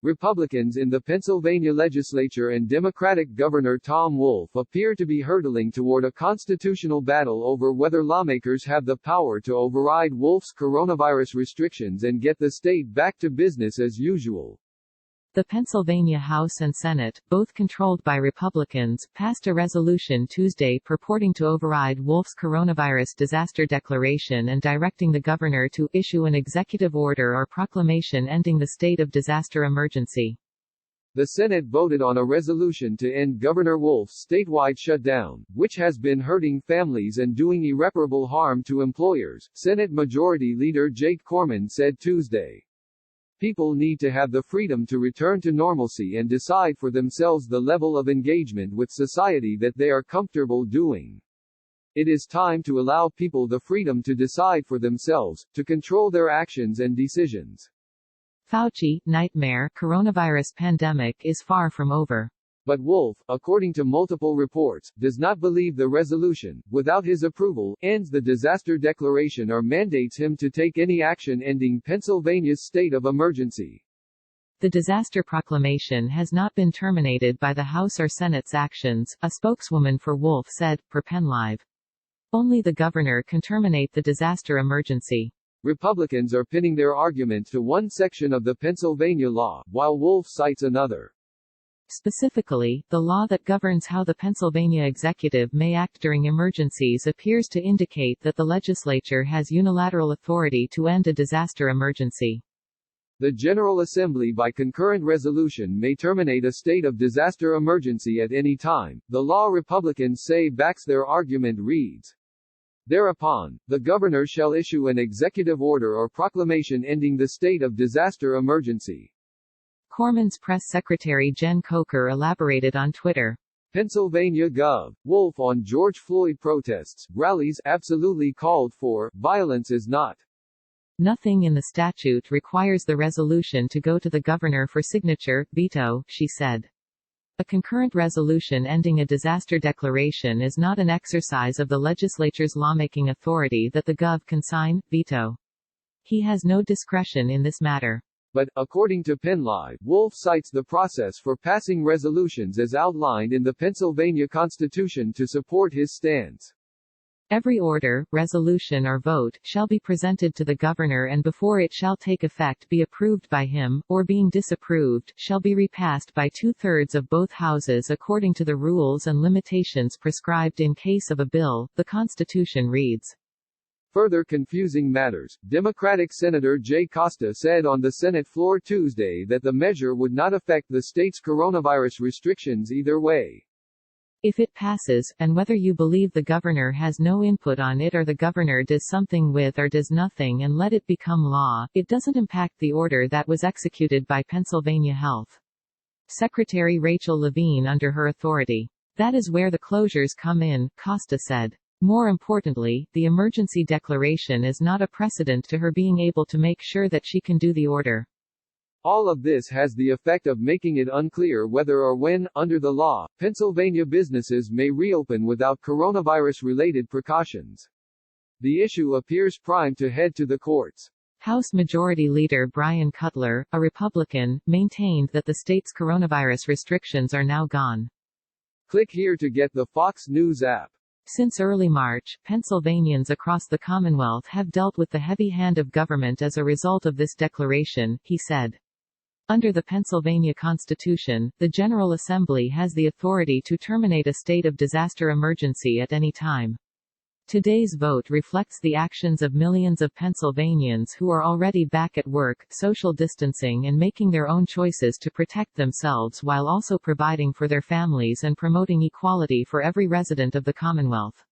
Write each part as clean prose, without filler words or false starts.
Republicans in the Pennsylvania legislature and Democratic Governor Tom Wolf appear to be hurtling toward a constitutional battle over whether lawmakers have the power to override Wolf's coronavirus restrictions and get the state back to business as usual. The Pennsylvania House and Senate, both controlled by Republicans, passed a resolution Tuesday purporting to override Wolf's coronavirus disaster declaration and directing the governor to issue an executive order or proclamation ending the state of disaster emergency. The Senate voted on a resolution to end Governor Wolf's statewide shutdown, which has been hurting families and doing irreparable harm to employers, Senate Majority Leader Jake Corman said Tuesday. People need to have the freedom to return to normalcy and decide for themselves the level of engagement with society that they are comfortable doing. It is time to allow people the freedom to decide for themselves, to control their actions and decisions. Fauci, nightmare, coronavirus pandemic is far from over. But Wolf, according to multiple reports, does not believe the resolution, without his approval, ends the disaster declaration or mandates him to take any action ending Pennsylvania's state of emergency. The disaster proclamation has not been terminated by the House or Senate's actions, a spokeswoman for Wolf said, per PennLive. Only the governor can terminate the disaster emergency. Republicans are pinning their argument to one section of the Pennsylvania law, while Wolf cites another. Specifically, the law that governs how the Pennsylvania executive may act during emergencies appears to indicate that the legislature has unilateral authority to end a disaster emergency. The General Assembly by concurrent resolution may terminate a state of disaster emergency at any time, the law Republicans say backs their argument reads. Thereupon, the governor shall issue an executive order or proclamation ending the state of disaster emergency. Corman's press secretary Jen Coker elaborated on Twitter. Pennsylvania Gov. Wolf on George Floyd protests, rallies absolutely called for, violence is not. Nothing in the statute requires the resolution to go to the governor for signature, veto, she said. A concurrent resolution ending a disaster declaration is not an exercise of the legislature's lawmaking authority that the Gov can sign, veto. He has no discretion in this matter. But, according to PennLive, Wolf cites the process for passing resolutions as outlined in the Pennsylvania Constitution to support his stance. Every order, resolution or vote, shall be presented to the governor and before it shall take effect be approved by him, or being disapproved, shall be repassed by 2/3 of both houses according to the rules and limitations prescribed in case of a bill, the Constitution reads. Further confusing matters, Democratic Senator Jay Costa said on the Senate floor Tuesday that the measure would not affect the state's coronavirus restrictions either way. If it passes, and whether you believe the governor has no input on it or the governor does something with or does nothing and let it become law, it doesn't impact the order that was executed by Pennsylvania Health Secretary Rachel Levine under her authority. That is where the closures come in, Costa said. More importantly, the emergency declaration is not a precedent to her being able to make sure that she can do the order. All of this has the effect of making it unclear whether or when, under the law, Pennsylvania businesses may reopen without coronavirus-related precautions. The issue appears primed to head to the courts. House Majority Leader Brian Cutler, a Republican, maintained that the state's coronavirus restrictions are now gone. Click here to get the Fox News app. Since early March, Pennsylvanians across the Commonwealth have dealt with the heavy hand of government as a result of this declaration, he said. Under the Pennsylvania Constitution, the General Assembly has the authority to terminate a state of disaster emergency at any time. Today's vote reflects the actions of millions of Pennsylvanians who are already back at work, social distancing and making their own choices to protect themselves while also providing for their families and promoting equality for every resident of the Commonwealth.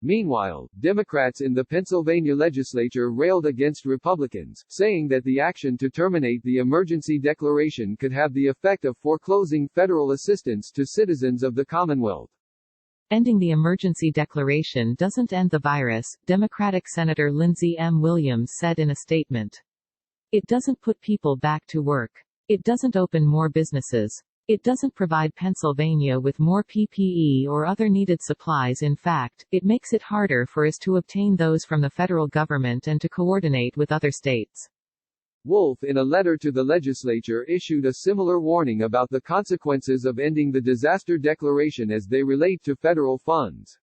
Meanwhile, Democrats in the Pennsylvania legislature railed against Republicans, saying that the action to terminate the emergency declaration could have the effect of foreclosing federal assistance to citizens of the Commonwealth. Ending the emergency declaration doesn't end the virus, Democratic Senator Lindsey M. Williams said in a statement. It doesn't put people back to work. It doesn't open more businesses. It doesn't provide Pennsylvania with more PPE or other needed supplies. In fact, it makes it harder for us to obtain those from the federal government and to coordinate with other states. Wolf in a letter to the legislature issued a similar warning about the consequences of ending the disaster declaration as they relate to federal funds.